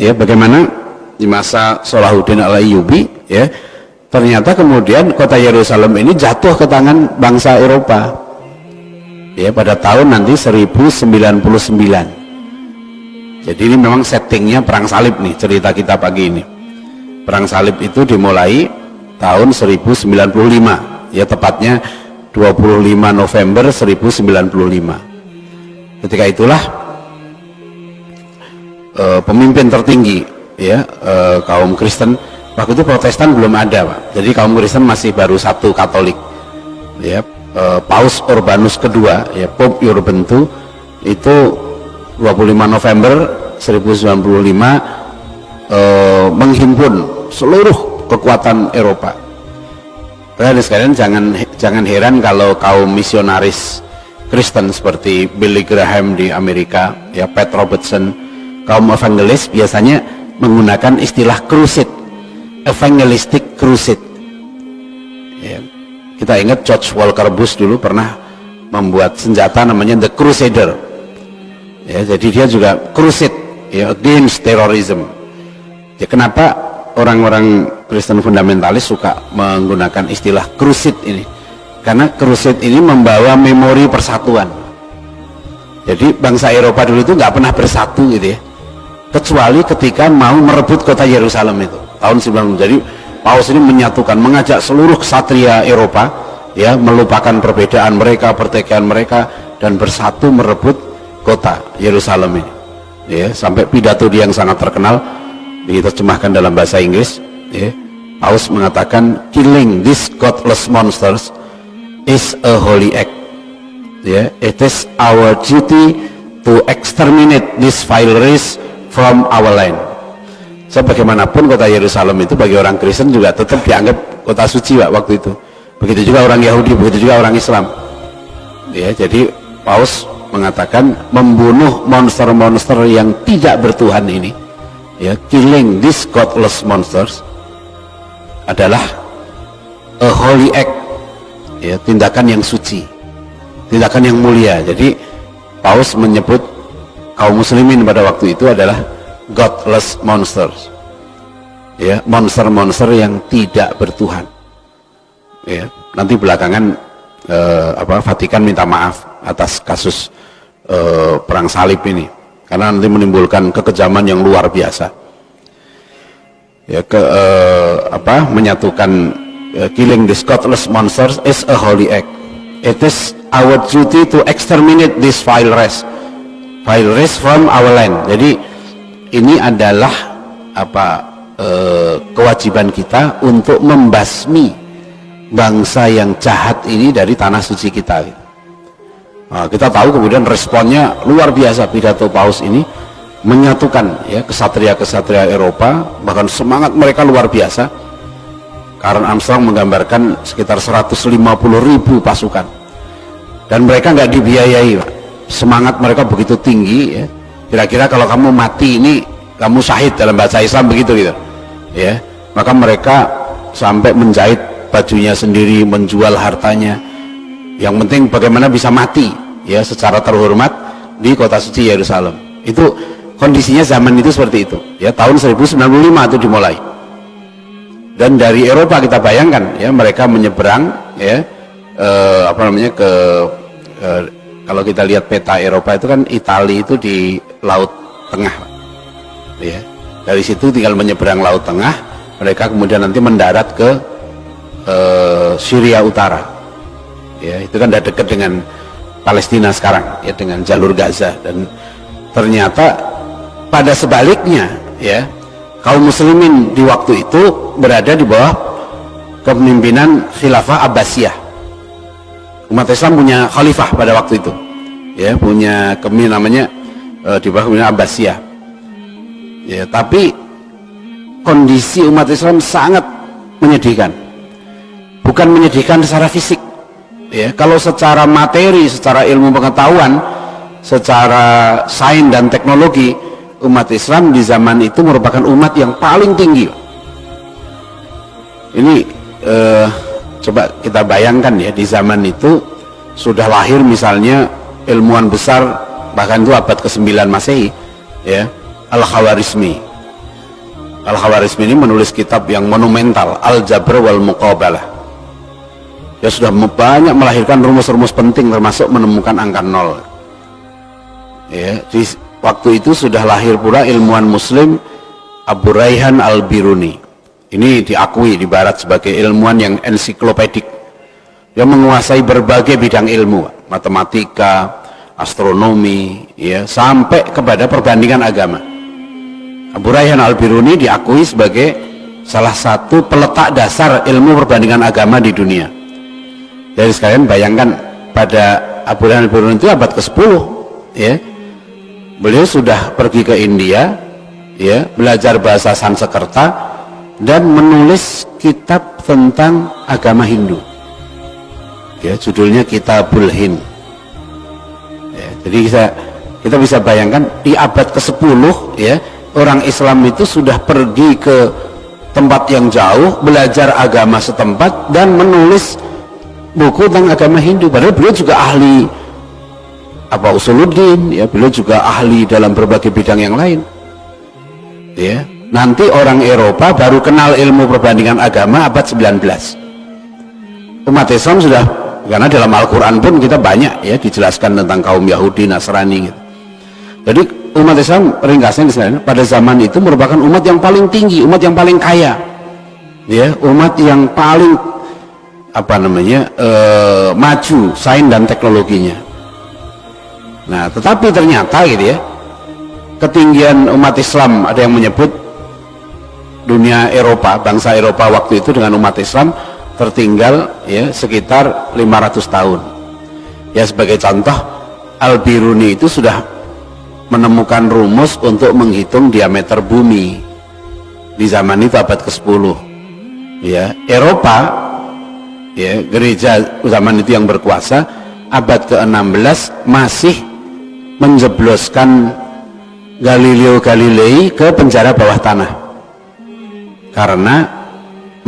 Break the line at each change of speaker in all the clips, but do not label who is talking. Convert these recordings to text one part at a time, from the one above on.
ya bagaimana di masa Salahuddin Al-Ayyubi ya ternyata kemudian kota Yerusalem ini jatuh ke tangan bangsa Eropa ya pada tahun nanti 1099. Jadi ini memang settingnya perang salib nih cerita kita pagi ini. Perang salib itu dimulai tahun 1095 ya tepatnya 25 November 1095. Ketika itulah pemimpin tertinggi ya kaum Kristen waktu itu Protestan belum ada Pak. Jadi kaum Kristen masih baru satu Katolik ya Paus Urbanus kedua ya Pope Urban II itu 25 November 1095 menghimpun seluruh kekuatan Eropa. Dan sekalian jangan heran kalau kaum misionaris Kristen seperti Billy Graham di Amerika ya Pat Robertson, kaum evangelis biasanya menggunakan istilah crusade, evangelistic crusade ya. Kita ingat George Walker Bush dulu pernah membuat senjata namanya The Crusader ya, jadi dia juga crusade ya, against terrorism ya. Kenapa orang-orang Kristen fundamentalis suka menggunakan istilah crusade ini? Karena crusade ini membawa memori persatuan. Jadi bangsa Eropa dulu itu nggak pernah bersatu gitu ya, kecuali ketika mau merebut kota Yerusalem itu tahun 90. Jadi Paus ini menyatukan, mengajak seluruh ksatria Eropa ya melupakan perbedaan mereka, pertikaian mereka dan bersatu merebut kota Yerusalem ini ya. Sampai pidato dia yang sangat terkenal diterjemahkan dalam bahasa Inggris ya, Paus mengatakan killing these godless monsters is a holy act ya, it is our duty to exterminate this vile race from our land. So bagaimanapun kota Yerusalem itu bagi orang Kristen juga tetap dianggap kota suci Pak, waktu itu. Begitu juga orang Yahudi, begitu juga orang Islam ya. Jadi Paus mengatakan membunuh monster-monster yang tidak bertuhan ini ya, killing these godless monsters adalah a holy act ya, tindakan yang suci, tindakan yang mulia. Jadi Paus menyebut kaum muslimin pada waktu itu adalah godless monsters ya, monster-monster yang tidak bertuhan ya. Nanti belakangan Vatikan minta maaf atas kasus perang salib ini karena nanti menimbulkan kekejaman yang luar biasa ya, menyatukan killing these godless monsters is a holy act, it is our duty to exterminate this vile race from our land. Jadi ini adalah kewajiban kita untuk membasmi bangsa yang jahat ini dari tanah suci kita. Nah, kita tahu kemudian responnya luar biasa. Pidato Paus ini menyatukan ya kesatria-kesatria Eropa, bahkan semangat mereka luar biasa. Karen Armstrong menggambarkan sekitar 150.000 pasukan dan mereka nggak dibiayai Pak. Semangat mereka begitu tinggi ya. Kira-kira kalau kamu mati ini kamu syahid dalam bahasa Islam begitu gitu ya. Maka mereka sampai menjahit bajunya sendiri, menjual hartanya, yang penting bagaimana bisa mati ya secara terhormat di kota suci Yerusalem. Itu kondisinya zaman itu seperti itu ya, tahun 1095 itu dimulai. Dan dari Eropa kita bayangkan ya, mereka menyeberang ya kalau kita lihat peta Eropa itu kan Italia itu di Laut Tengah ya. Dari situ tinggal menyeberang Laut Tengah, mereka kemudian nanti mendarat ke Syria Utara ya, itu kan udah dekat dengan Palestina sekarang ya, dengan jalur Gaza. Dan ternyata pada sebaliknya ya, kaum muslimin di waktu itu berada di bawah kepemimpinan Khilafah Abbasiyah. Umat Islam punya khalifah pada waktu itu ya, punya namanya di bawah kepemimpinan Abbasiyah ya. Tapi kondisi umat Islam sangat menyedihkan, bukan menyedihkan secara fisik ya. Kalau secara materi, secara ilmu pengetahuan, secara sains dan teknologi, umat Islam di zaman itu merupakan umat yang paling tinggi. Ini coba kita bayangkan ya, di zaman itu sudah lahir misalnya ilmuwan besar, bahkan itu abad ke-9 Masehi ya, Al-Khawarizmi Al-Khawarizmi ini menulis kitab yang monumental, Al-Jabr wal Muqabalah. Dia sudah banyak melahirkan rumus-rumus penting termasuk menemukan angka nol. Ya, di waktu itu sudah lahir pula ilmuwan muslim Abu Raihan Al-Biruni. Ini diakui di barat sebagai ilmuwan yang ensiklopedik. Dia menguasai berbagai bidang ilmu, matematika, astronomi, ya, sampai kepada perbandingan agama. Abu Raihan Al-Biruni diakui sebagai salah satu peletak dasar ilmu perbandingan agama di dunia. Jadi sekalian bayangkan, pada Abu Raihan Al-Biruni itu abad ke-10, ya. Beliau sudah pergi ke India, ya, belajar bahasa Sanskerta dan menulis kitab tentang agama Hindu. Ya, judulnya Kitabul Hind. Ya, jadi kita bisa bayangkan di abad ke-10, ya, orang Islam itu sudah pergi ke tempat yang jauh, belajar agama setempat dan menulis buku tentang agama Hindu. Padahal beliau juga ahli usuluddin, ya, beliau juga ahli dalam berbagai bidang yang lain. Ya, nanti orang Eropa baru kenal ilmu perbandingan agama abad 19. Umat Islam sudah, karena dalam Al-Quran pun kita banyak, ya, dijelaskan tentang kaum Yahudi, Nasrani gitu. Jadi umat Islam ringkasnya disini, pada zaman itu merupakan umat yang paling tinggi, umat yang paling kaya, ya, umat yang paling maju sains dan teknologinya. Nah, tetapi ternyata gitu, ya, ketinggian umat Islam, ada yang menyebut dunia Eropa, bangsa Eropa waktu itu dengan umat Islam tertinggal, ya, sekitar 500 tahun. Ya, sebagai contoh, Al-Biruni itu sudah menemukan rumus untuk menghitung diameter bumi di zaman itu abad ke-10. Ya, Eropa, ya, gereja zaman itu yang berkuasa, abad ke-16 masih menjebloskan Galileo Galilei ke penjara bawah tanah karena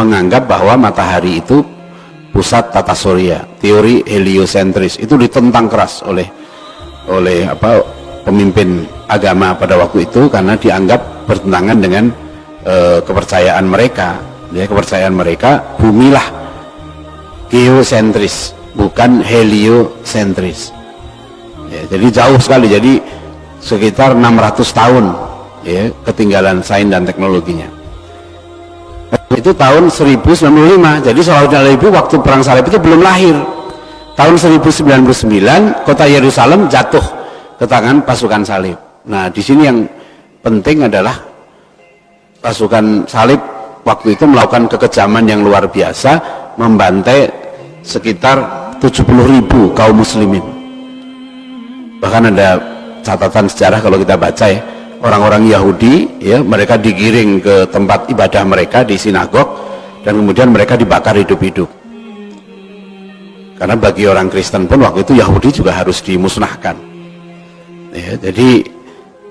menganggap bahwa matahari itu pusat tata surya. Teori heliosentris itu ditentang keras oleh pemimpin agama pada waktu itu karena dianggap bertentangan dengan kepercayaan mereka. Ya, kepercayaan mereka bumilah geosentris, bukan heliosentris. Ya, jadi jauh sekali, jadi sekitar 600 tahun, ya, ketinggalan sains dan teknologinya. Itu tahun 1095, jadi Salahuddin Ayyubi waktu perang salib itu belum lahir. Tahun 1099 kota Yerusalem jatuh ke tangan pasukan salib. Nah, di sini yang penting adalah pasukan salib waktu itu melakukan kekejaman yang luar biasa, membantai sekitar 70.000 kaum muslimin. Bahkan ada catatan sejarah kalau kita baca, ya, orang-orang Yahudi, ya, mereka digiring ke tempat ibadah mereka di sinagog dan kemudian mereka dibakar hidup-hidup. Karena bagi orang Kristen pun waktu itu Yahudi juga harus dimusnahkan. Ya, jadi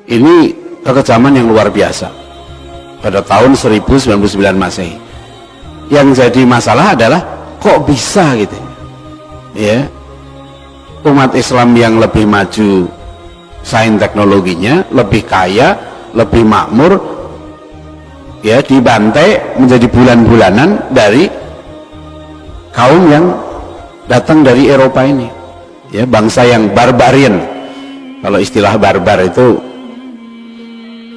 ini kekejaman yang luar biasa pada tahun 1099 Masehi. Yang jadi masalah adalah kok bisa gitu, ya, umat Islam yang lebih maju sains teknologinya, lebih kaya, lebih makmur, ya, dibantai menjadi bulan-bulanan dari kaum yang datang dari Eropa ini, ya, bangsa yang barbarian. Kalau istilah barbar itu,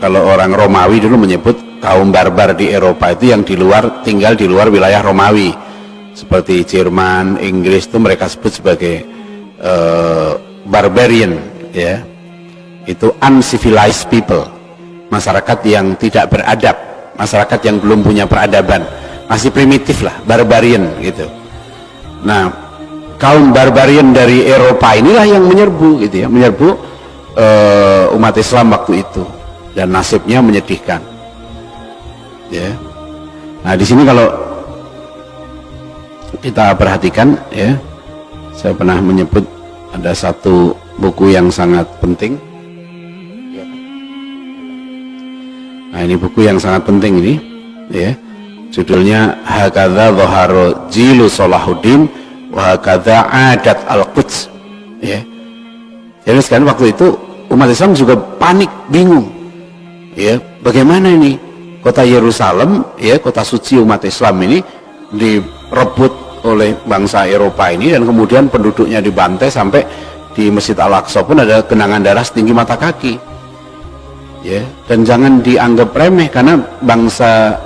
kalau orang Romawi dulu menyebut kaum barbar di Eropa itu yang tinggal di luar wilayah Romawi, seperti Jerman, Inggris, itu mereka sebut sebagai barbarian, ya, itu uncivilized people, masyarakat yang tidak beradab, masyarakat yang belum punya peradaban, masih primitif lah, barbarian gitu. Nah, kaum barbarian dari Eropa inilah yang menyerbu gitu, ya, menyerbu umat Islam waktu itu, dan nasibnya menyedihkan, ya. Nah, di sini kalau kita perhatikan, ya, saya pernah menyebut ada satu buku yang sangat penting. Nah, ini buku yang sangat penting ini, ya, judulnya Hakadha Dhaharu Jilu Salahuddin wa Hakadha Adat Al-Quds, ya. Jadi sekarang waktu itu umat Islam juga panik, bingung, ya, bagaimana ini, kota Yerusalem, ya kota suci umat Islam ini direbut oleh bangsa Eropa ini, dan kemudian penduduknya dibantai sampai di Masjid Al-Aqsa pun ada genangan darah setinggi mata kaki. Ya, dan jangan dianggap remeh karena bangsa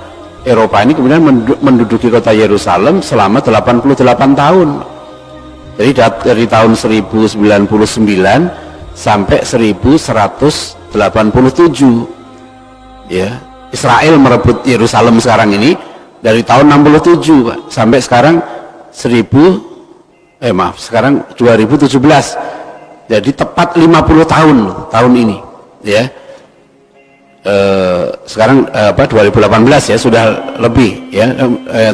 Eropa ini kemudian menduduki kota Yerusalem selama 88 tahun. Jadi dari tahun 1099 sampai 1187. Ya, Israel merebut Yerusalem sekarang ini dari tahun 67 Pak, sampai sekarang sekarang 2017. Jadi tepat 50 tahun ini, ya. Sekarang 2018 ya, sudah lebih ya,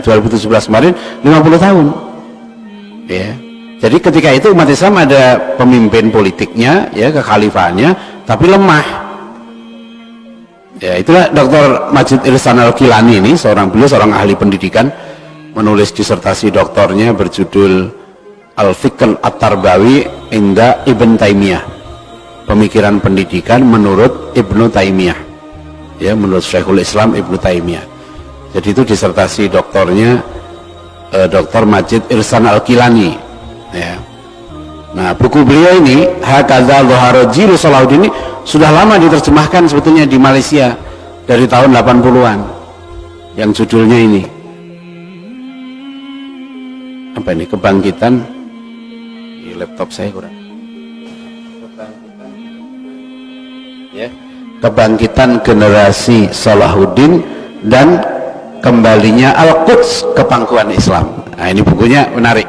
2017 kemarin 50 tahun. Ya. Jadi ketika itu umat Islam ada pemimpin politiknya, ya, kekhalifahannya, tapi lemah. Ya, itulah Dr. Majid Ihsan Al-Gilani ini, beliau seorang ahli pendidikan, menulis disertasi doktornya berjudul Al-Fiqh At-Tarbawi Inda Ibn Taimiyah, pemikiran pendidikan menurut Ibnu Taimiyah, ya, menurut Syekhul Islam Ibnu Taimiyah. Jadi itu disertasi doktornya Dr. Majid Ihsan Al-Gilani, ya. Nah, buku beliau ini Hakadza Dhahara Jilu Salahuddin ini sudah lama diterjemahkan sebetulnya di Malaysia dari tahun 80-an, yang judulnya ini apa ini, kebangkitan. Di laptop saya kurang, kebangkitan generasi Salahuddin dan kembalinya Al-Quds ke pangkuan Islam. Nah, ini bukunya menarik,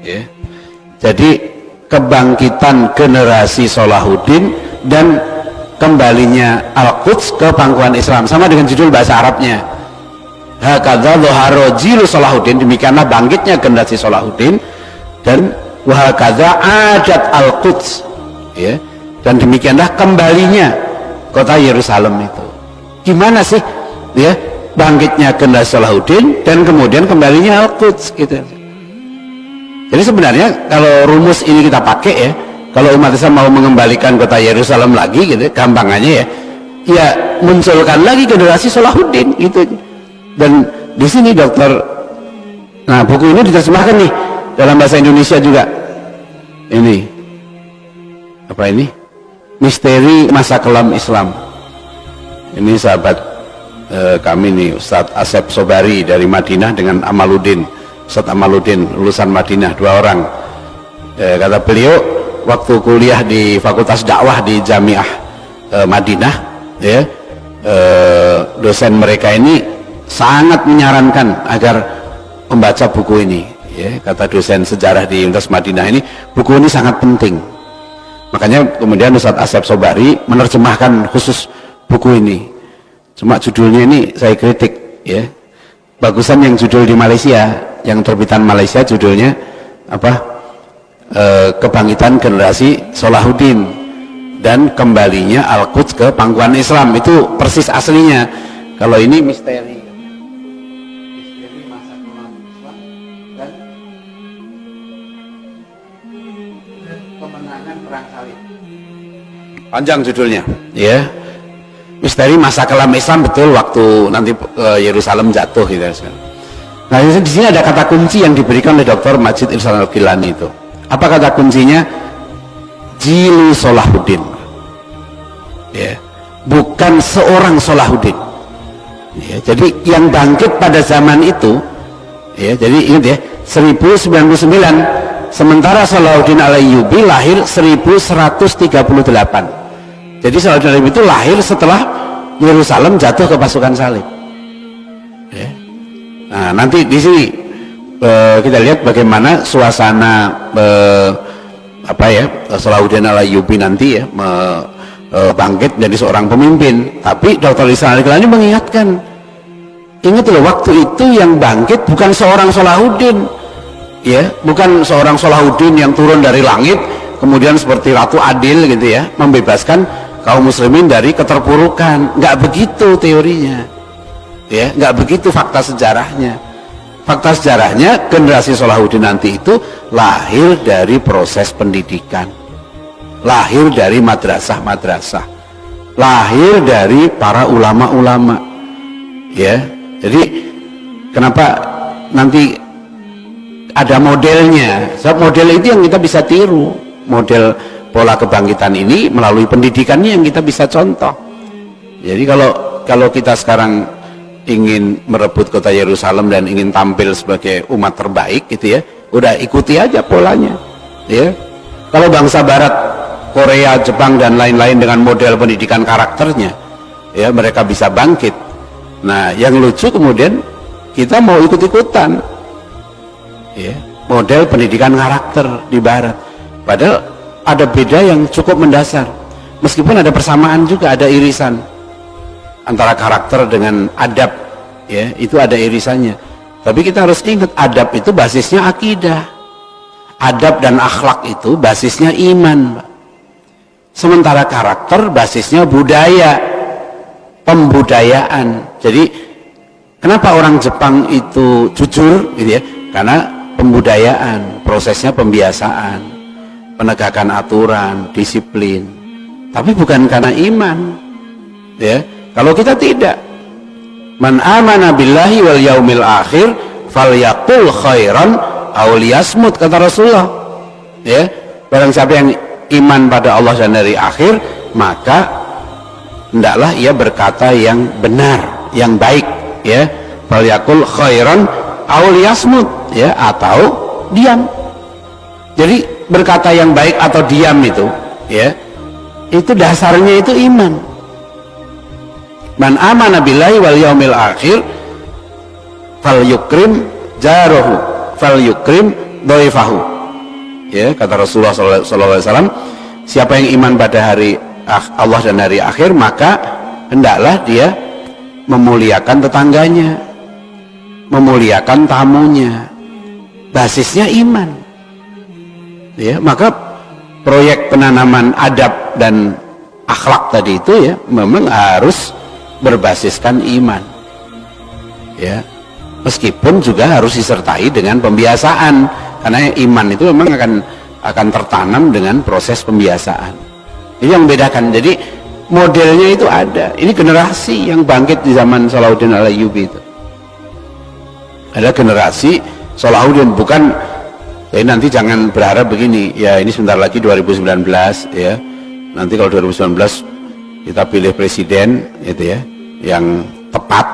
ya. Jadi kebangkitan generasi Salahuddin dan kembalinya Al-Quds ke pangkuan Islam, sama dengan judul bahasa Arabnya Hakadza Dhahara Jilu Salahuddin, demikianlah bangkitnya generasi Salahuddin, dan wahakadza adat Al-Quds, ya, dan demikianlah kembalinya kota Yerusalem itu. Gimana sih, ya, bangkitnya generasi Salahuddin dan kemudian kembalinya Al-Quds gitu. Jadi sebenarnya kalau rumus ini kita pakai, ya, kalau umat Islam mau mengembalikan kota Yerusalem lagi gitu, gampangannya ya munculkan lagi generasi Salahuddin gitu. Dan di sini nah, buku ini diterjemahkan nih dalam bahasa Indonesia juga. Ini apa ini? Misteri Masa Kelam Islam. Ini sahabat kami nih, Ustadz Asep Sobari dari Madinah dengan Ustadz Amaluddin lulusan Madinah, 2 orang. Kata beliau waktu kuliah di Fakultas Dakwah di Jamiah Madinah, ya, dosen mereka ini sangat menyarankan agar membaca buku ini. Ya, kata dosen sejarah di Universitas Madinah ini, buku ini sangat penting. Makanya kemudian Ustadz Asep Sobari menerjemahkan khusus buku ini. Cuma judulnya ini saya kritik, ya. Bagusan yang judul di Malaysia, yang terbitan Malaysia judulnya apa? Kebangkitan generasi Salahuddin dan kembalinya Al-Quds ke pangkuan Islam. Itu persis aslinya. Kalau ini misteri masa kelam Islam dan kemenangan perang salib. Panjang judulnya, ya. Misteri masa kelam Islam, betul, waktu nanti Yerusalem jatuh gitu. Nah, di sini ada kata kunci yang diberikan oleh Dr. Majid Ihsan Al-Gilani itu. Apa kata kuncinya? Jilu Salahuddin. Ya, bukan seorang Salahuddin. Ya, jadi yang bangkit pada zaman itu, ya, jadi ingat ya, 1099, sementara Salahuddin Al-Ayyubi lahir 1138. Jadi Salahuddin itu lahir setelah Yerusalem jatuh ke pasukan salib. Ya. Nah, nanti di sini kita lihat bagaimana suasana Salahuddin Al-Ayyubi nanti, ya, bangkit menjadi seorang pemimpin. Tapi Dr. Ihsan Al-Gilani mengingatkan, ingat loh, waktu itu yang bangkit bukan seorang Salahuddin, ya, bukan seorang Salahuddin yang turun dari langit kemudian seperti Ratu Adil gitu, ya, membebaskan kaum muslimin dari keterpurukan. Nggak begitu teorinya, ya, nggak begitu fakta sejarahnya. Fakta sejarahnya generasi Salahuddin nanti itu lahir dari proses pendidikan, lahir dari madrasah-madrasah, lahir dari para ulama-ulama, ya. Jadi kenapa nanti ada modelnya? Sebab model itu yang kita bisa tiru, model pola kebangkitan ini melalui pendidikannya yang kita bisa contoh. Jadi kalau kita sekarang ingin merebut kota Yerusalem dan ingin tampil sebagai umat terbaik gitu ya, udah ikuti aja polanya, ya. Kalau bangsa barat, Korea, Jepang dan lain-lain dengan model pendidikan karakternya, ya, mereka bisa bangkit. Nah, yang lucu kemudian kita mau ikut-ikutan, ya, model pendidikan karakter di barat, padahal ada beda yang cukup mendasar, meskipun ada persamaan juga, ada irisan antara karakter dengan adab, ya, itu ada irisannya. Tapi kita harus ingat, adab itu basisnya akidah, adab dan akhlak itu basisnya iman, sementara karakter basisnya budaya, pembudayaan. Jadi kenapa orang Jepang itu jujur gitu ya, karena pembudayaan, prosesnya pembiasaan, penegakan aturan, disiplin, tapi bukan karena iman, ya. Kalau kita tidak, man amana billahi wal yaumil akhir falyaqul khairan aw liyasmut, kata Rasulullah, ya. Barang siapa yang iman pada Allah dan hari akhir, maka hendaklah ia berkata yang benar, yang baik, ya. Falyaqul khairan aw liyasmut, ya, atau diam. Jadi berkata yang baik atau diam itu, ya, itu dasarnya itu iman. Man amana billahi wal yaumil akhir falyukrim jarahu falyukrim dhaifahu, ya, kata Rasulullah sallallahu alaihi wasallam, siapa yang iman pada hari Allah dan hari akhir, maka hendaklah dia memuliakan tetangganya, memuliakan tamunya, basisnya iman, ya. Maka proyek penanaman adab dan akhlak tadi itu, ya, memang harus berbasiskan iman, ya, meskipun juga harus disertai dengan pembiasaan, karena iman itu memang akan tertanam dengan proses pembiasaan. Ini yang membedakan. Jadi modelnya itu ada. Ini generasi yang bangkit di zaman Salahuddin Al-Ayyubi itu, ada generasi Salahuddin, bukan. Jadi nanti jangan berharap begini, ya, ini sebentar lagi 2019, ya, nanti kalau 2019 kita pilih presiden, gitu ya, yang tepat,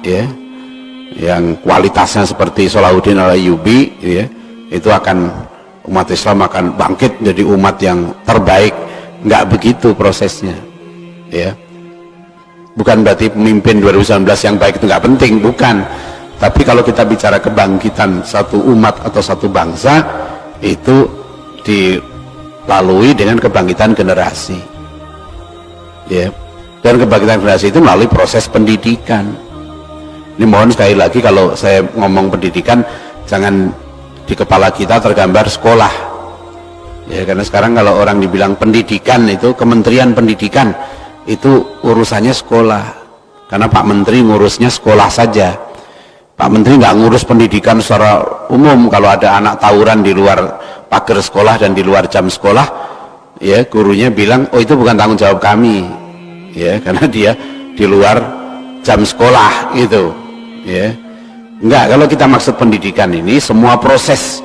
ya, yang kualitasnya seperti Salahuddin Al-Ayyubi, ya, itu akan, umat Islam akan bangkit menjadi umat yang terbaik. Nggak begitu prosesnya, ya. Bukan berarti pemimpin 2019 yang baik itu nggak penting, bukan. Tapi kalau kita bicara kebangkitan satu umat atau satu bangsa, itu dilalui dengan kebangkitan generasi, ya. Dan kebangkitan generasi itu melalui proses pendidikan. Ini mohon sekali lagi, kalau saya ngomong pendidikan, jangan di kepala kita tergambar sekolah, ya, karena sekarang kalau orang dibilang pendidikan itu Kementerian Pendidikan, itu urusannya sekolah, karena Pak Menteri ngurusnya sekolah saja. Pak Menteri nggak ngurus pendidikan secara umum. Kalau ada anak tawuran di luar pagar sekolah dan di luar jam sekolah, ya, gurunya bilang, oh itu bukan tanggung jawab kami, ya, karena dia di luar jam sekolah gitu, ya. Enggak, kalau kita maksud pendidikan ini semua proses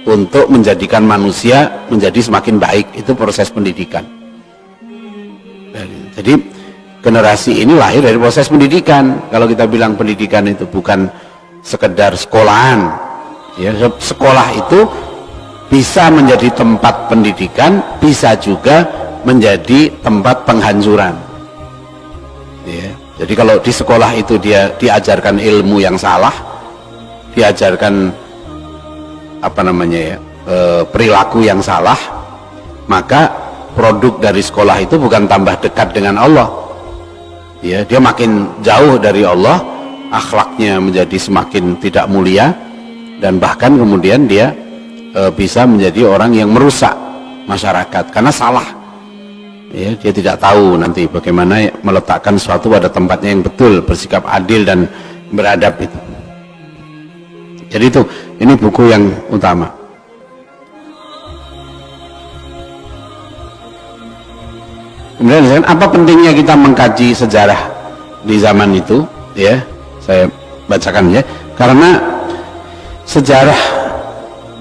untuk menjadikan manusia menjadi semakin baik, itu proses pendidikan. Jadi generasi ini lahir dari proses pendidikan. Kalau kita bilang pendidikan itu bukan sekedar sekolahan, ya, sekolah itu bisa menjadi tempat pendidikan, bisa juga menjadi tempat penghancuran, ya. Jadi kalau di sekolah itu dia diajarkan ilmu yang salah, diajarkan perilaku yang salah, maka produk dari sekolah itu bukan tambah dekat dengan Allah, ya, dia makin jauh dari Allah, akhlaknya menjadi semakin tidak mulia, dan bahkan kemudian dia bisa menjadi orang yang merusak masyarakat karena salah, ya. Dia tidak tahu nanti bagaimana meletakkan sesuatu pada tempatnya yang betul, bersikap adil dan beradab itu. Jadi ini buku yang utama. Kemudian apa pentingnya kita mengkaji sejarah di zaman itu? Ya, saya bacakan ya. Karena sejarah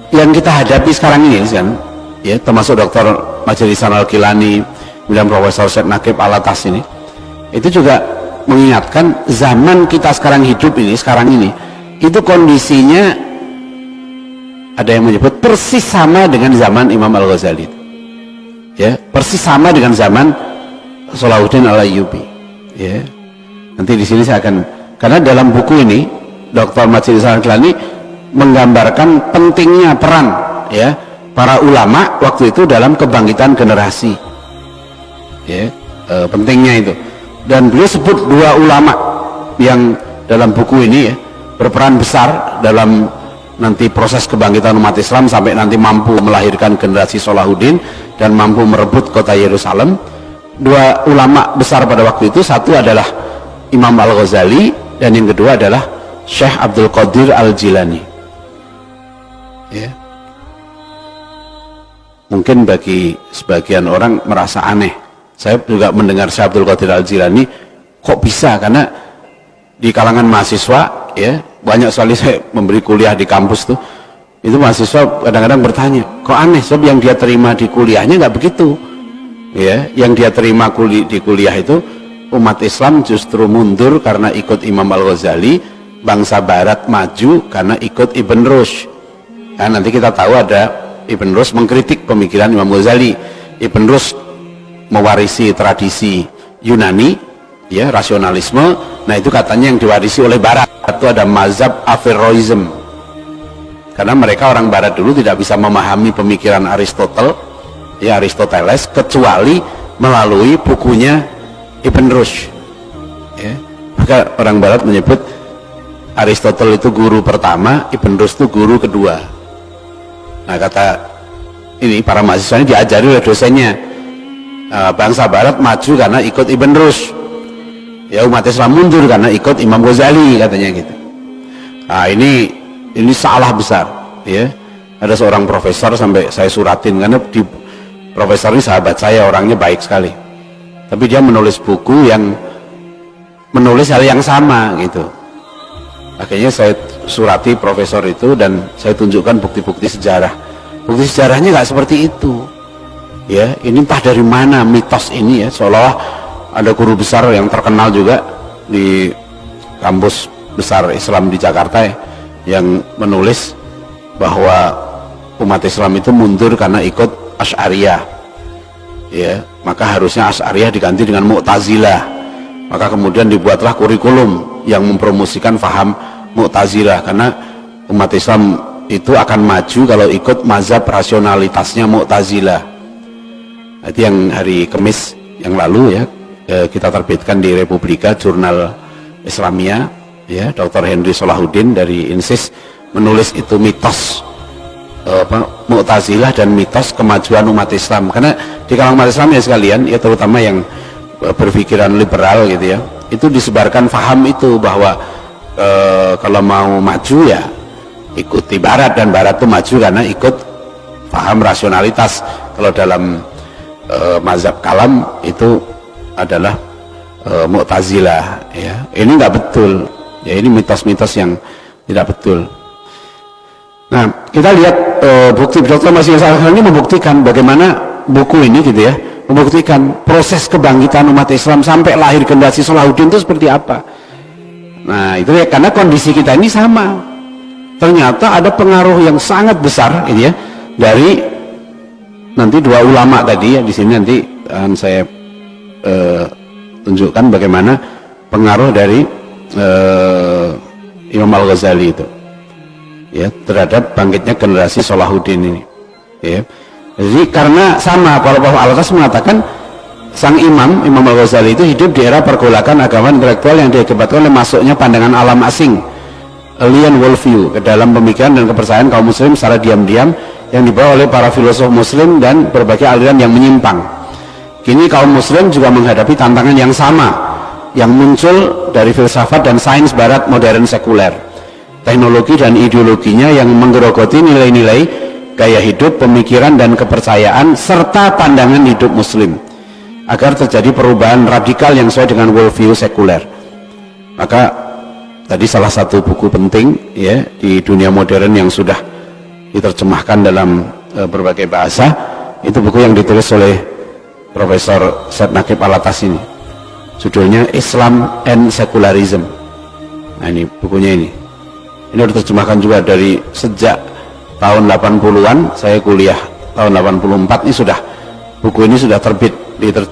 yang kita hadapi sekarang ini kan, ya, termasuk Dr. Majid Ihsan Al-Gilani, kemudian Profesor Syed Naqib Al-Atas ini, itu juga mengingatkan zaman kita sekarang hidup ini, sekarang ini, itu kondisinya ada yang menyebut persis sama dengan zaman Imam Al-Ghazali, ya, persis sama dengan zaman Salahuddin Al-Ayyubi, ya. Nanti di sini saya akan, karena dalam buku ini Dr. Majid Ihsan Al-Gilani menggambarkan pentingnya peran, ya, para ulama waktu itu dalam kebangkitan generasi, ya, pentingnya itu. Dan beliau sebut dua ulama yang dalam buku ini, ya, berperan besar dalam nanti proses kebangkitan umat Islam sampai nanti mampu melahirkan generasi Salahuddin dan mampu merebut kota Yerusalem. Dua ulama besar pada waktu itu, satu adalah Imam Al-Ghazali dan yang kedua adalah Syekh Abdul Qadir Al-Jilani, ya. Mungkin bagi sebagian orang merasa aneh, saya juga mendengar Syekh Abdul Qadir Al-Jilani kok bisa, karena di kalangan mahasiswa, ya, banyak sekali saya memberi kuliah di kampus tuh, itu mahasiswa kadang-kadang bertanya, kok aneh, sebab yang dia terima di kuliahnya nggak begitu, ya, yang dia terima di kuliah itu umat Islam justru mundur karena ikut Imam Al-Ghazali, bangsa Barat maju karena ikut Ibn Rushd. Nah, nanti kita tahu ada Ibn Rushd mengkritik pemikiran Imam Ghazali. Ibn Rushd mewarisi tradisi Yunani, ya, rasionalisme. Nah, itu katanya yang diwarisi oleh Barat, itu ada mazhab Averroism, karena mereka orang Barat dulu tidak bisa memahami pemikiran Aristotle, ya, Aristoteles, kecuali melalui bukunya Ibn Rushd, ya. Maka orang Barat menyebut Aristotle itu guru pertama, Ibn Rushd itu guru kedua. Nah, kata ini para mahasiswa ini diajari oleh dosennya, bangsa Barat maju karena ikut Ibn Rushd, ya, umat Islam mundur karena ikut Imam Ghazali, katanya gitu. Nah, ini salah besar, ya. Ada seorang profesor sampai saya suratin, karena profesor ini sahabat saya, orangnya baik sekali, tapi dia menulis buku yang menulis hal yang sama gitu. Akhirnya saya surati profesor itu dan saya tunjukkan bukti-bukti sejarah. Bukti sejarahnya nggak seperti itu, ya. Ini entah dari mana mitos ini, ya, seolah ada guru besar yang terkenal juga di kampus besar Islam di Jakarta, ya, yang menulis bahwa umat Islam itu mundur karena ikut Asy'ariyah, ya, maka harusnya Asy'ariyah diganti dengan Mu'tazilah. Maka kemudian dibuatlah kurikulum yang mempromosikan faham Mu'tazilah, karena umat Islam itu akan maju kalau ikut mazhab rasionalitasnya Mu'tazilah. Itu yang hari Kamis yang lalu, ya, kita terbitkan di Republika Jurnal Islamia, ya, Dr. Henry Salahuddin dari INSIS menulis itu mitos Mu'tazilah dan mitos kemajuan umat Islam. Karena di kalangan umat Islam, ya sekalian, ya, terutama yang berpikiran liberal gitu, ya, itu disebarkan faham itu bahwa kalau mau maju, ya, ikuti Barat, dan Barat itu maju karena ikut faham rasionalitas. Kalau dalam mazhab kalam itu adalah Mu'tazilah, ya. Ini nggak betul, ya, ini mitos-mitos yang tidak betul. Nah, kita lihat bukti Dr. Majid Ihsan Al-Gilani membuktikan bagaimana buku ini, gitu, ya, membuktikan proses kebangkitan umat Islam sampai lahir generasi Salahuddin itu seperti apa. Nah, itu, ya, karena kondisi kita ini sama. Ternyata ada pengaruh yang sangat besar, gitu, ya, dari nanti dua ulama tadi, ya. Di sini nanti akan saya tunjukkan bagaimana pengaruh dari Imam Al-Ghazali itu, ya, terhadap bangkitnya generasi Salahuddin ini, ya. Jadi karena sama, kalau Al-Atas mengatakan sang Imam Al-Ghazali itu hidup di era pergolakan agama intelektual yang diakibatkan oleh masuknya pandangan alam asing, alien worldview, ke dalam pemikiran dan kepercayaan kaum muslim secara diam-diam yang dibawa oleh para filosof muslim dan berbagai aliran yang menyimpang. Kini kaum muslim juga menghadapi tantangan yang sama yang muncul dari filsafat dan sains Barat modern sekuler, teknologi dan ideologinya yang menggerogoti nilai-nilai gaya hidup, pemikiran dan kepercayaan serta pandangan hidup muslim. agar terjadi perubahan radikal yang sesuai dengan worldview sekuler. Maka tadi salah satu buku penting ya di dunia modern yang sudah diterjemahkan dalam berbagai bahasa, itu buku yang ditulis oleh Profesor Syed Naqib Al-Atas ini, judulnya Islam and Secularism. Nah ini bukunya ini udah diterjemahkan juga dari sejak tahun 80-an, saya kuliah tahun 84, ini sudah, buku ini sudah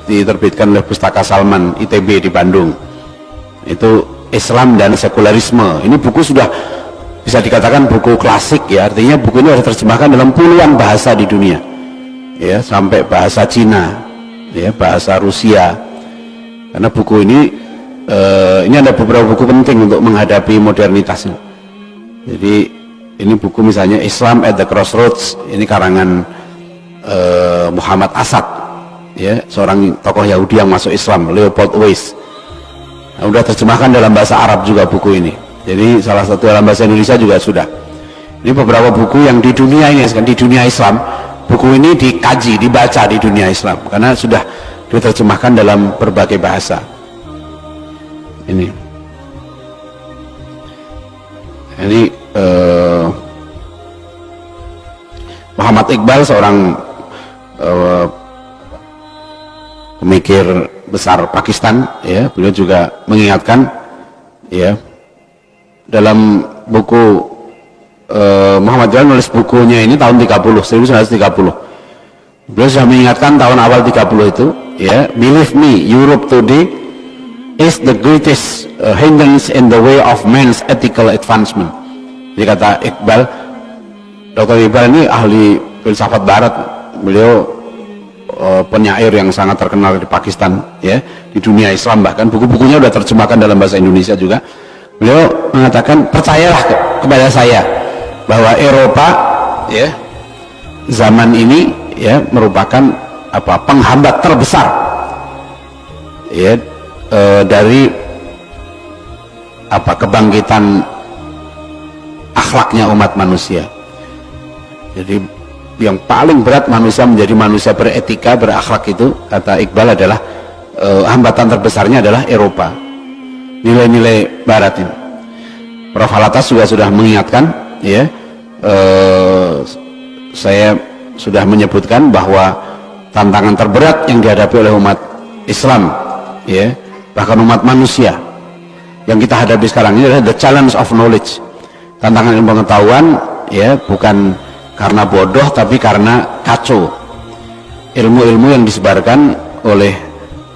diterbitkan oleh Pustaka Salman ITB di Bandung. Itu Islam dan Sekularisme. Ini buku sudah bisa dikatakan buku klasik ya, artinya buku ini sudah diterjemahkan dalam puluhan bahasa di dunia ya, sampai bahasa Cina ya, bahasa Rusia. Karena buku ini ada beberapa buku penting untuk menghadapi modernitas. Jadi ini buku misalnya Islam at the Crossroads, ini karangan Muhammad Asad ya, seorang tokoh Yahudi yang masuk Islam, Leopold Weiss. Nah, udah terjemahkan dalam bahasa Arab juga buku ini. Jadi salah satu dalam bahasa Indonesia juga sudah. Ini beberapa buku yang di dunia ini, di dunia Islam, buku ini dikaji, dibaca di dunia Islam karena sudah diterjemahkan dalam berbagai bahasa. Ini Muhammad Iqbal, seorang pemikir besar Pakistan ya, beliau juga mengingatkan ya, dalam buku Muhammad Iqbal nulis bukunya ini tahun 1930, beliau sudah mengingatkan tahun awal 30 itu ya, believe me, Europe today is the greatest hindrance in the way of man's ethical advancement. Jadi kata Iqbal, Dr. Iqbal ini ahli filsafat barat, beliau penyair yang sangat terkenal di Pakistan ya, di dunia Islam, bahkan buku-bukunya sudah terjemahkan dalam bahasa Indonesia juga. Beliau mengatakan, percayalah kepada saya bahwa Eropa ya zaman ini ya merupakan penghambat terbesar ya dari kebangkitan akhlaknya umat manusia. Jadi yang paling berat manusia menjadi manusia beretika, berakhlak itu, kata Iqbal, adalah hambatan terbesarnya adalah Eropa, nilai-nilai barat ini. Prof. Al-Atas juga sudah mengingatkan ya, saya sudah menyebutkan bahwa tantangan terberat yang dihadapi oleh umat Islam ya, bahkan umat manusia yang kita hadapi sekarang ini adalah the challenge of knowledge, tantangan ilmu pengetahuan ya, bukan karena bodoh tapi karena kacau ilmu-ilmu yang disebarkan oleh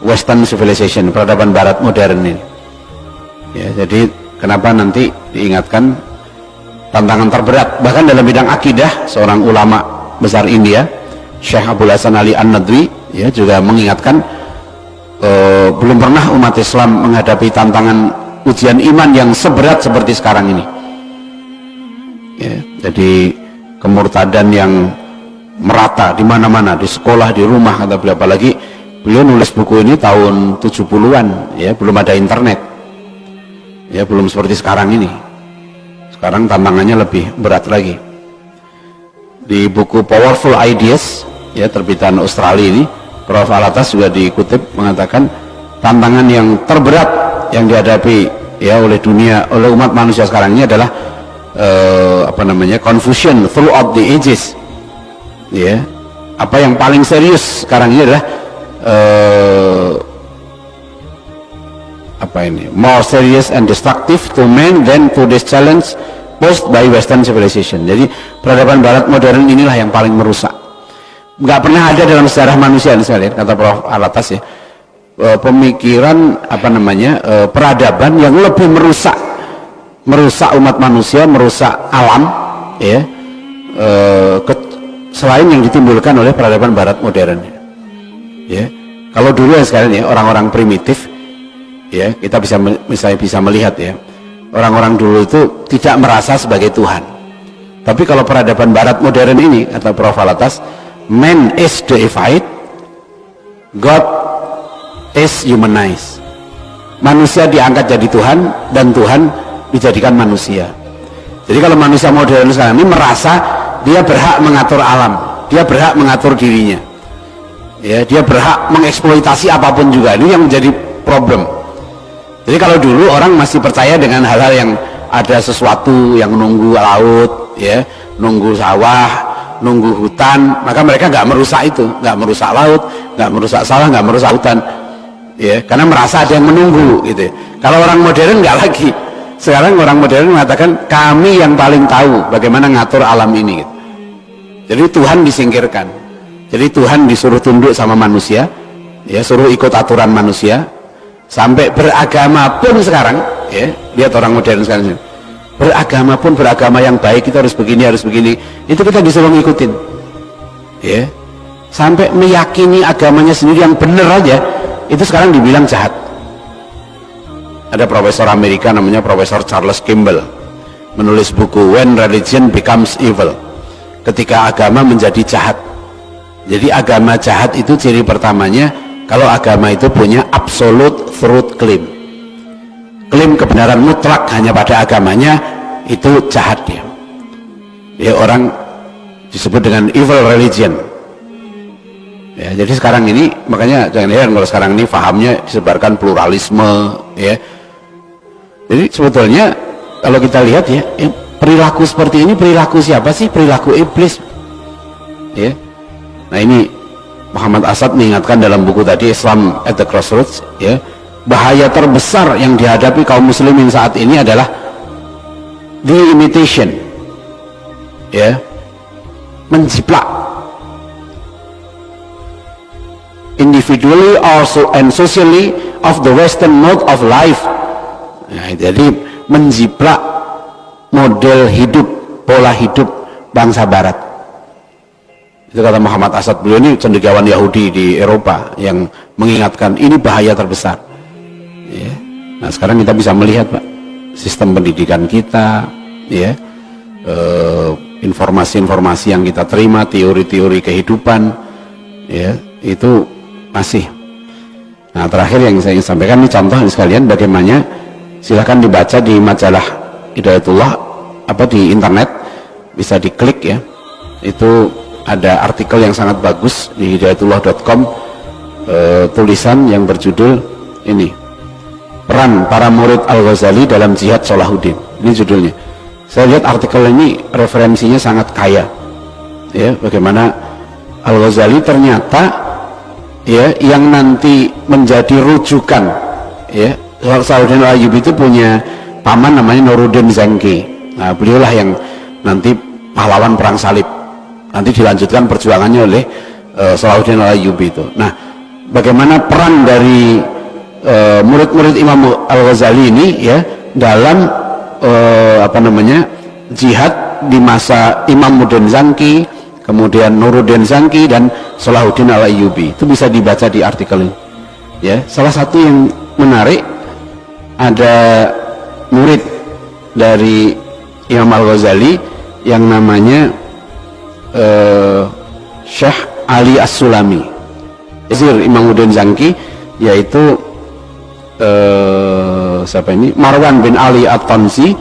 Western civilization, peradaban barat modern ini ya. Jadi kenapa nanti diingatkan tantangan terberat, bahkan dalam bidang akidah, seorang ulama besar India, Syekh Abdul Hasan Ali An-Nadwi ya, juga mengingatkan belum pernah umat Islam menghadapi tantangan ujian iman yang seberat seperti sekarang ini ya. Jadi kemurtadan yang merata di mana-mana, di sekolah, di rumah, kata beliau. Apalagi beliau nulis buku ini tahun 70-an ya, belum ada internet ya, belum seperti sekarang ini. Sekarang tantangannya lebih berat lagi. Di buku Powerful Ideas ya, terbitan Australia ini, Prof. Al-Atas juga dikutip mengatakan tantangan yang terberat yang dihadapi ya oleh dunia, oleh umat manusia sekarang ini adalah confusion throughout the ages ya. Apa yang paling serius sekarang ini adalah more serious and destructive to man than to this challenge posed by Western civilization. Jadi peradaban barat modern inilah yang paling merusak. Nggak pernah ada dalam sejarah manusia sekalian, kata Prof. Al-Atas ya, pemikiran peradaban yang lebih merusak umat manusia, merusak alam ya, selain yang ditimbulkan oleh peradaban barat modern ya. Kalau dulu ya sekalian ya, orang-orang primitif ya, kita bisa melihat ya, orang-orang dulu itu tidak merasa sebagai Tuhan. Tapi kalau peradaban barat modern ini, kata Prof. Al-Atas, man is deified, God is humanized. Manusia diangkat jadi Tuhan dan Tuhan dijadikan manusia. Jadi kalau manusia modern sekarang ini merasa dia berhak mengatur alam, dia berhak mengatur dirinya ya, dia berhak mengeksploitasi apapun juga. Ini yang menjadi problem. Jadi kalau dulu orang masih percaya dengan hal-hal yang ada sesuatu yang nunggu laut, ya, nunggu sawah, nunggu hutan, maka mereka nggak merusak itu, nggak merusak laut, nggak merusak sawah, nggak merusak hutan, ya, karena merasa ada yang menunggu, gitu. Kalau orang modern nggak lagi. Sekarang orang modern mengatakan kami yang paling tahu bagaimana ngatur alam ini, gitu. Jadi Tuhan disingkirkan. Jadi Tuhan disuruh tunduk sama manusia, ya, suruh ikut aturan manusia. Sampai beragama pun sekarang, ya, lihat orang modern sekarang, beragama pun beragama yang baik, kita harus begini, itu kita disuruh ngikutin, ya. Sampai meyakini agamanya sendiri yang benar aja, itu sekarang dibilang jahat. Ada profesor Amerika namanya Profesor Charles Kimball, menulis buku When Religion Becomes Evil, ketika agama menjadi jahat. Jadi agama jahat itu ciri pertamanya kalau agama itu punya absolute truth claim, klaim kebenaran mutlak hanya pada agamanya, itu jahat dia. Ya, orang disebut dengan evil religion. Ya, jadi sekarang ini makanya jangan heran kalau sekarang ini fahamnya disebarkan pluralisme, ya. Jadi sebetulnya kalau kita lihat, ya, perilaku seperti ini perilaku siapa sih? Perilaku iblis, ya. Nah, ini Muhammad Asad mengingatkan dalam buku tadi Islam at the Crossroads, ya, bahaya terbesar yang dihadapi kaum muslimin saat ini adalah the imitation, ya, menjiplak individually also and socially of the Western mode of life. Nah, jadi menjiplak model hidup, pola hidup bangsa Barat. Itu kata Muhammad Asad. Beliau ini cendekiawan Yahudi di Eropa yang mengingatkan ini bahaya terbesar, ya. Nah, sekarang kita bisa melihat, Pak, sistem pendidikan kita, ya, informasi-informasi yang kita terima, teori-teori kehidupan, ya, itu masih. Nah, terakhir yang saya ingin sampaikan ini contoh sekalian bagaimana, silahkan dibaca di majalah Hidayatullah, di internet, bisa diklik, ya, itu ada artikel yang sangat bagus di hidayatullah.com, tulisan yang berjudul ini, peran para murid Al-Ghazali dalam jihad Salahuddin. Ini judulnya. Saya lihat artikel ini referensinya sangat kaya, ya, bagaimana Al-Ghazali ternyata, ya, yang nanti menjadi rujukan, ya. Salahuddin Al-Ayyubi itu punya paman namanya Nuruddin Zangki. Nah, beliaulah yang nanti pahlawan perang salib, nanti dilanjutkan perjuangannya oleh Salahuddin Al-Ayyubi itu. Nah, bagaimana peran dari murid-murid Imam Al-Ghazali ini, ya, dalam jihad di masa Imam Muddin Zangki, kemudian Nuruddin Zangki dan Salahuddin Al-Ayyubi. Itu bisa dibaca di artikel ini, ya. Salah satu yang menarik, ada murid dari Imam Al-Ghazali yang namanya Syekh Ali As-Sulami, Imam Muddin Zangki, yaitu siapa ini, Marwan bin Ali At-Tansi,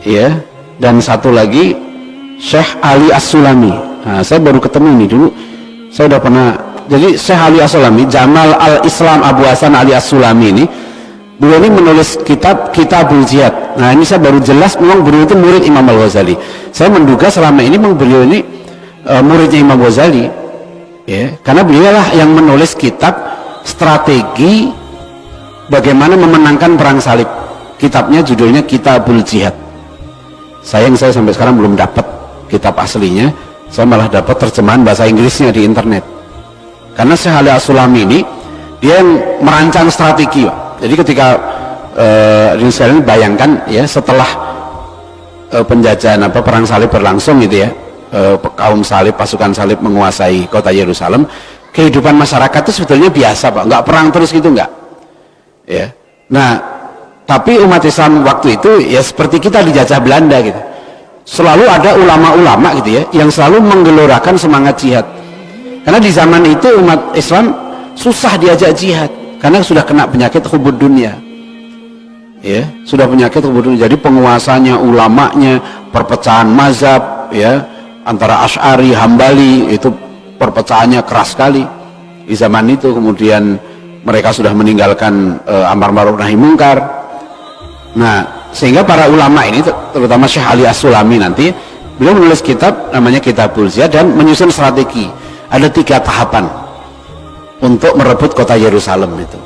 ya, dan satu lagi Syekh Ali As-Sulami. Nah, saya baru ketemu ini dulu, saya udah pernah. Jadi Syekh Ali As-Sulami, Jamal Al-Islam Abu Hasan Ali As-Sulami ini, beliau ini menulis Kitabul Jihad. Nah, ini saya baru jelas memang beliau itu murid Imam Al-Ghazali. Saya menduga selama ini memang beliau ini muridnya Imam Ghazali, ya, karena beliaulah yang menulis kitab strategi bagaimana memenangkan perang salib. Kitabnya judulnya Kitabul Jihad. Sayang saya sampai sekarang belum dapat kitab aslinya, saya malah dapat terjemahan bahasa Inggrisnya di internet. Karena Syekh Ali As-Sulami ini dia yang merancang strategi, Pak. Jadi ketika ini bayangkan, ya, setelah penjajahan perang salib berlangsung, gitu, ya, kaum salib, pasukan salib menguasai kota Yerusalem, kehidupan masyarakat itu sebetulnya biasa, Pak, nggak perang terus gitu, nggak, ya. Nah, tapi umat Islam waktu itu, ya, seperti kita dijajah Belanda, gitu, selalu ada ulama-ulama, gitu, ya, yang selalu menggelorakan semangat jihad. Karena di zaman itu umat Islam susah diajak jihad karena sudah kena penyakit hubud dunia, ya, sudah penyakit hubud dunia. Jadi penguasanya, ulamanya, perpecahan mazhab, ya, antara Asy'ari, Hambali, itu perpecahannya keras sekali. di zaman itu. Kemudian mereka sudah meninggalkan amar ma'ruf nahi mungkar. Nah, sehingga para ulama ini, terutama Syekh Ali As-Sulami nanti, beliau menulis kitab namanya Kitabul Jihad dan menyusun strategi. Ada 3 tahapan untuk merebut kota Yerusalem itu.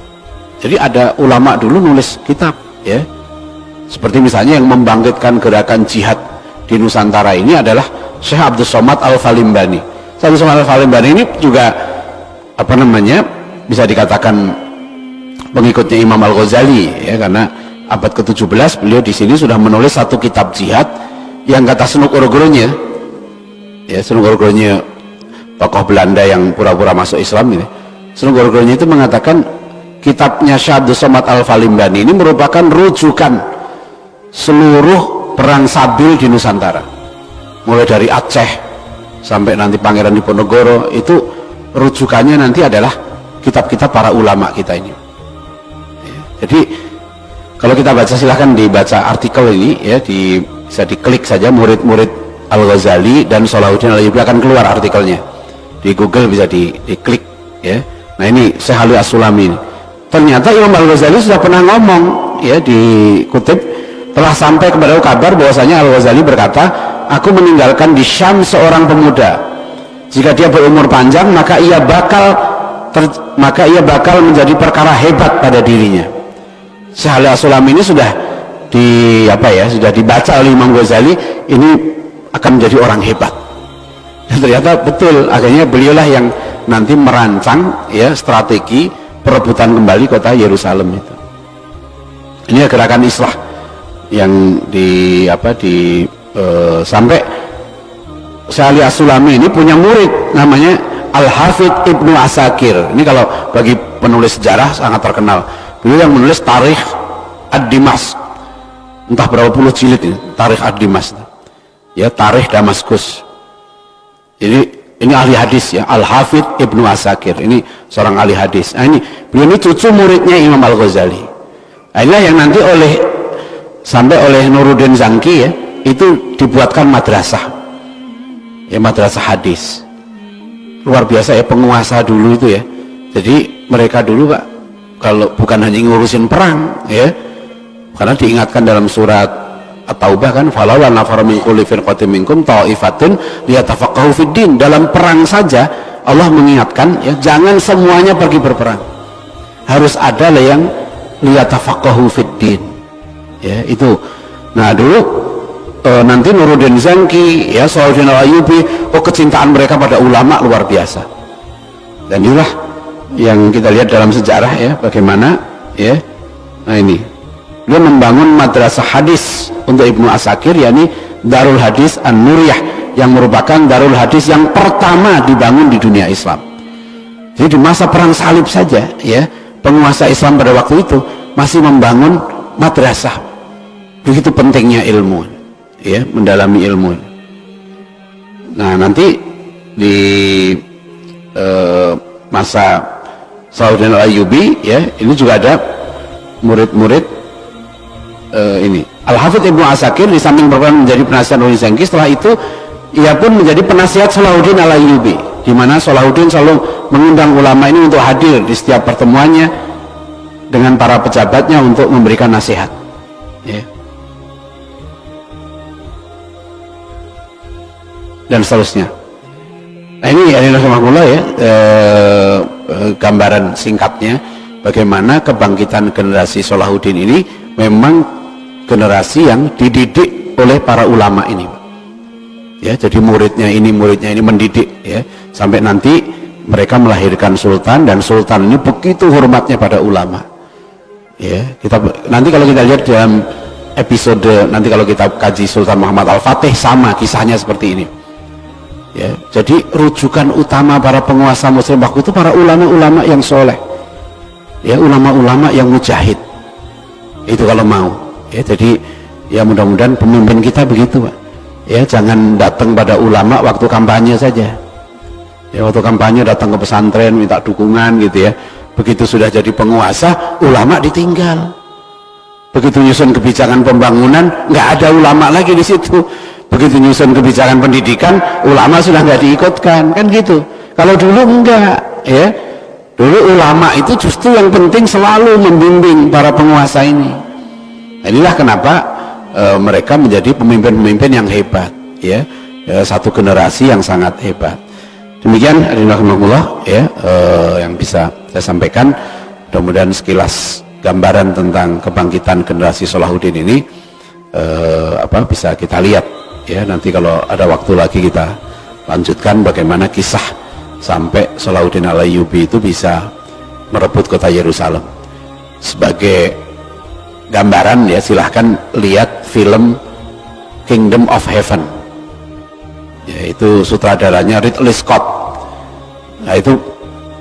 Jadi ada ulama dulu nulis kitab, ya. Seperti misalnya yang membangkitkan gerakan jihad di Nusantara ini adalah Syekh Abdus Somad Al-Falimbani. Syekh Abdus Somad Al-Falimbani ini juga apa namanya, bisa dikatakan pengikutnya Imam Al-Ghazali, ya, karena abad ke-17 beliau di sini sudah menulis satu kitab jihad yang kata Senuk Urgronya, ya, Senuk Urgronya tokoh Belanda yang pura-pura masuk Islam ini. Senuk Urgronya itu mengatakan kitabnya Syekh Abdus Somad Al-Falimbani ini merupakan rujukan seluruh perang sabil di Nusantara, mulai dari Aceh sampai nanti Pangeran Diponegoro. Itu rujukannya nanti adalah kitab-kitab para ulama kita ini, ya. Jadi kalau kita baca, silahkan dibaca artikel ini, ya, bisa diklik saja murid-murid Al-Ghazali dan Salahuddin Al-Ayyubi, akan keluar artikelnya di Google, bisa diklik, ya. Nah, ini Syekh Ali As-Sulami ini. Ternyata Imam Al-Ghazali sudah pernah ngomong, ya, dikutip, telah sampai kepada kabar bahwasanya Al-Ghazali berkata, aku meninggalkan di Syam seorang pemuda, jika dia berumur panjang maka ia bakal menjadi perkara hebat pada dirinya. Syekh Ali As-Sulami ini sudah sudah dibaca oleh Imam Ghazali, ini akan menjadi orang hebat. Dan ternyata betul, akhirnya beliaulah yang nanti merancang, ya, strategi perebutan kembali kota Yerusalem itu. Ini gerakan islah yang sampai Syekh Ali As-Sulami ini punya murid namanya Al-Hafidh Ibnu Asakir. Ini kalau bagi penulis sejarah sangat terkenal. Beliau yang menulis Tarikh Ad-Dimas, entah berapa puluh jilid ini, Tarikh Ad-Dimas, ya, Tarikh Damaskus. Ini ahli hadis, ya, Al-Hafidh Ibnu Asakir, ini seorang ahli hadis. Nah, ini beliau ini cucu muridnya Imam Al-Ghazali. Nah, inilah yang nanti sampai oleh Nuruddin Zangki, ya, itu dibuatkan madrasah, ya, madrasah hadis. Luar biasa, ya, penguasa dulu itu, ya. Jadi mereka dulu, Pak, kalau bukan hanya ngurusin perang, ya, karena diingatkan dalam surat At-Taubah kan, falawla nafara min kulli firqatin minkum ta'ifatun liyatafaqahu fid din. Dalam perang saja Allah mengingatkan, ya, jangan semuanya pergi berperang, harus ada yang liyatafaqahu fid din, ya, itu. Nah, dulu nanti Nuruddin Zangki, ya, Salahuddin Al-Ayyubi, kecintaan mereka pada ulama luar biasa. Dan inilah yang kita lihat dalam sejarah, ya, bagaimana, ya. Nah, ini dia membangun madrasah hadis untuk Ibnu Asakir, yakni Darul Hadis An-Nuriyah, yang merupakan Darul Hadis yang pertama dibangun di dunia Islam. Jadi di masa perang salib saja, ya, penguasa Islam pada waktu itu masih membangun madrasah. Begitu pentingnya ilmu, ya, mendalami ilmu. Nah, nanti di masa Salahuddin Al-Ayyubi, ya, ini juga ada murid-murid ini Al-Hafidh Ibnu Asakir, di samping berperan menjadi penasihat Nuruddin Zangki, setelah itu ia pun menjadi penasihat Salahuddin Al-Ayyubi, di mana Salahuddin selalu mengundang ulama ini untuk hadir di setiap pertemuannya dengan para pejabatnya untuk memberikan nasihat, ya, dan seterusnya. Nah, ini rahimahullah, ya, gambaran singkatnya bagaimana kebangkitan generasi Salahuddin ini memang generasi yang dididik oleh para ulama ini, ya. Jadi muridnya ini mendidik, ya, sampai nanti mereka melahirkan sultan, dan sultan ini begitu hormatnya pada ulama, ya. Nanti kalau kita lihat dalam episode nanti kalau kita kaji Sultan Muhammad Al-Fatih, sama kisahnya seperti ini, ya. Jadi rujukan utama para penguasa muslim waktu itu para ulama-ulama yang soleh, ya, ulama-ulama yang mujahid itu kalau mau, ya. Jadi, ya, mudah-mudahan pemimpin kita begitu, Pak, ya, jangan datang pada ulama waktu kampanye saja, ya, waktu kampanye datang ke pesantren minta dukungan gitu, ya. Begitu sudah jadi penguasa, ulama ditinggal. Begitu nyusun kebijakan pembangunan, nggak ada ulama lagi di situ. Begitu nyusun kebijakan pendidikan, ulama sudah nggak diikutkan, kan gitu. Kalau dulu enggak, ya, Dulu ulama itu justru yang penting selalu membimbing para penguasa ini. Nah, inilah kenapa mereka menjadi pemimpin-pemimpin yang hebat, ya, satu generasi yang sangat hebat. Demikian rahimahumullah, ya, yang bisa saya sampaikan. Mudah-mudahan sekilas gambaran tentang kebangkitan generasi Salahuddin ini bisa kita lihat, ya. Nanti kalau ada waktu lagi kita lanjutkan bagaimana kisah sampai Salahuddin Al-Ayyubi itu bisa merebut kota Yerusalem. Sebagai gambaran, ya, silahkan lihat film Kingdom of Heaven, yaitu sutradaranya Ridley Scott. Nah, itu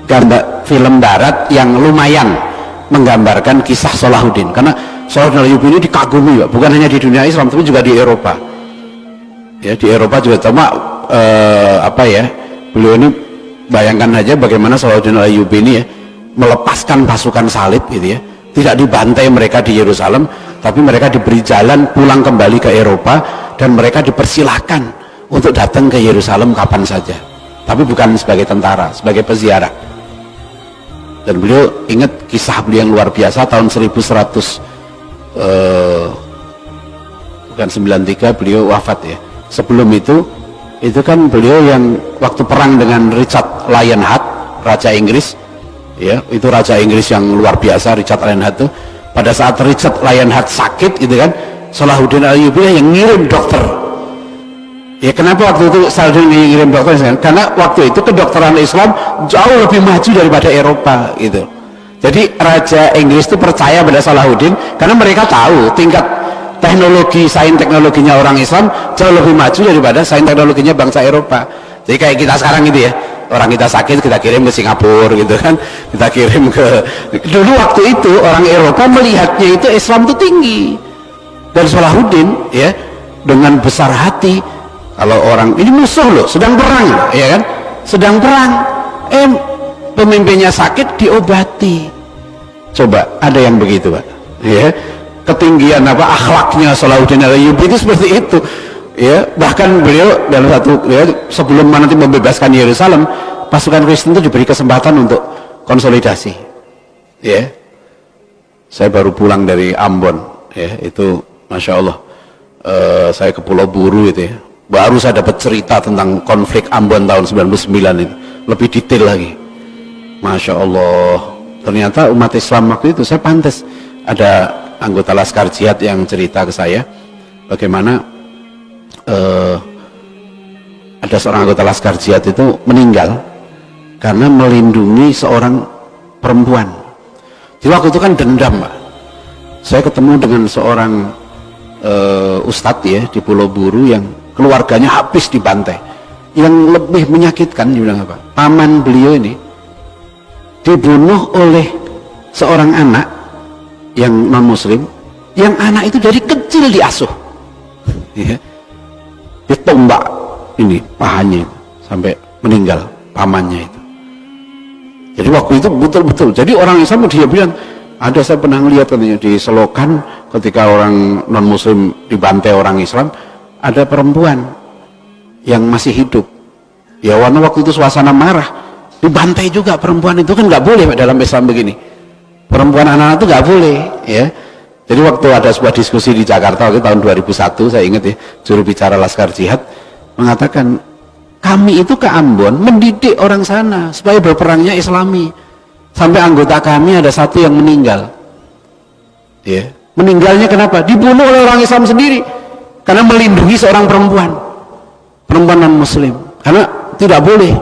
gambar film barat yang lumayan menggambarkan kisah Salahuddin, karena Salahuddin Al-Ayyubi ini dikagumi, Pak. Bukan hanya di dunia Islam tapi juga di Eropa, ya, di Eropa juga. Cuma beliau ini, bayangkan aja bagaimana Salahuddin Al-Ayyubi ini, ya, melepaskan pasukan salib gitu, ya, tidak dibantai mereka di Yerusalem, tapi mereka diberi jalan pulang kembali ke Eropa, dan mereka dipersilahkan untuk datang ke Yerusalem kapan saja, tapi bukan sebagai tentara, sebagai peziarah. Dan beliau ingat kisah beliau yang luar biasa tahun 1193 beliau wafat, ya. Sebelum itu kan beliau yang waktu perang dengan Richard Lionheart, Raja Inggris, ya, itu Raja Inggris yang luar biasa, Richard Lionheart itu. Pada saat Richard Lionheart sakit gitu kan, Salahuddin Al-Ayyubi yang ngirim dokter. Ya, kenapa waktu itu Salahuddin ngirim dokter? Karena waktu itu kedokteran Islam jauh lebih maju daripada Eropa gitu. Jadi Raja Inggris itu percaya pada Salahuddin karena mereka tahu tingkat teknologi, sains teknologinya orang Islam jauh lebih maju daripada sains teknologinya bangsa Eropa. Jadi kayak kita sekarang gitu, ya, orang kita sakit kita kirim ke Singapura gitu kan, kita kirim ke, dulu waktu itu orang Eropa melihatnya itu Islam itu tinggi, dan Salahuddin, ya, dengan besar hati, kalau orang ini musuh loh, sedang perang, ya kan, sedang perang, pemimpinnya sakit diobati. Coba ada yang begitu, Pak, ya, ketinggian akhlaknya Salahuddin Al-Ayyubi itu seperti itu, ya. Bahkan beliau dalam satu, ya, sebelum nanti membebaskan Yerusalem, pasukan Kristen itu diberi kesempatan untuk konsolidasi, ya. Saya baru pulang dari Ambon, ya, itu Masya Allah, saya ke Pulau Buru itu, ya, baru saya dapat cerita tentang konflik Ambon tahun 99 itu, lebih detail lagi. Masya Allah, ternyata umat Islam waktu itu, saya pantas ada anggota Laskar Jihad yang cerita ke saya bagaimana ada seorang anggota Laskar Jihad itu meninggal karena melindungi seorang perempuan. Di waktu itu kan dendam, Pak. Saya ketemu dengan seorang ustadz, ya, di Pulau Buru yang keluarganya habis dibantai. Yang lebih menyakitkan, dia bilang apa? Paman beliau ini dibunuh oleh seorang anak yang non muslim, yang anak itu dari kecil diasuh, ya, ditombak ini pahanya sampai meninggal pamannya itu. Jadi waktu itu betul-betul, jadi orang Islam dia bilang, ada, saya pernah lihat katanya di Selokan ketika orang non muslim dibantai orang Islam, ada perempuan yang masih hidup, ya, warna waktu itu suasana marah, dibantai juga perempuan itu, kan nggak boleh, Pak, dalam Islam begini, perempuan anak-anak itu nggak boleh, ya. Jadi waktu ada sebuah diskusi di Jakarta waktu tahun 2001, saya ingat, ya, juru bicara Laskar Jihad mengatakan, kami itu ke Ambon mendidik orang sana supaya berperangnya Islami, sampai anggota kami ada satu yang meninggal, ya. Meninggalnya kenapa? Dibunuh oleh orang Islam sendiri karena melindungi seorang perempuan non muslim, karena tidak boleh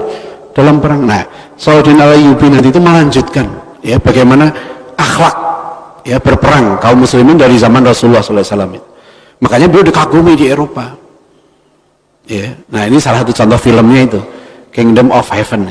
dalam perang. Nah, Salahuddin Al-Ayyubi nanti itu melanjutkan, ya, bagaimana akhlak, ya, berperang kaum muslimin dari zaman Rasulullah SAW. Makanya beliau dikagumi di Eropa, ya. Nah, ini salah satu contoh filmnya itu Kingdom of Heaven.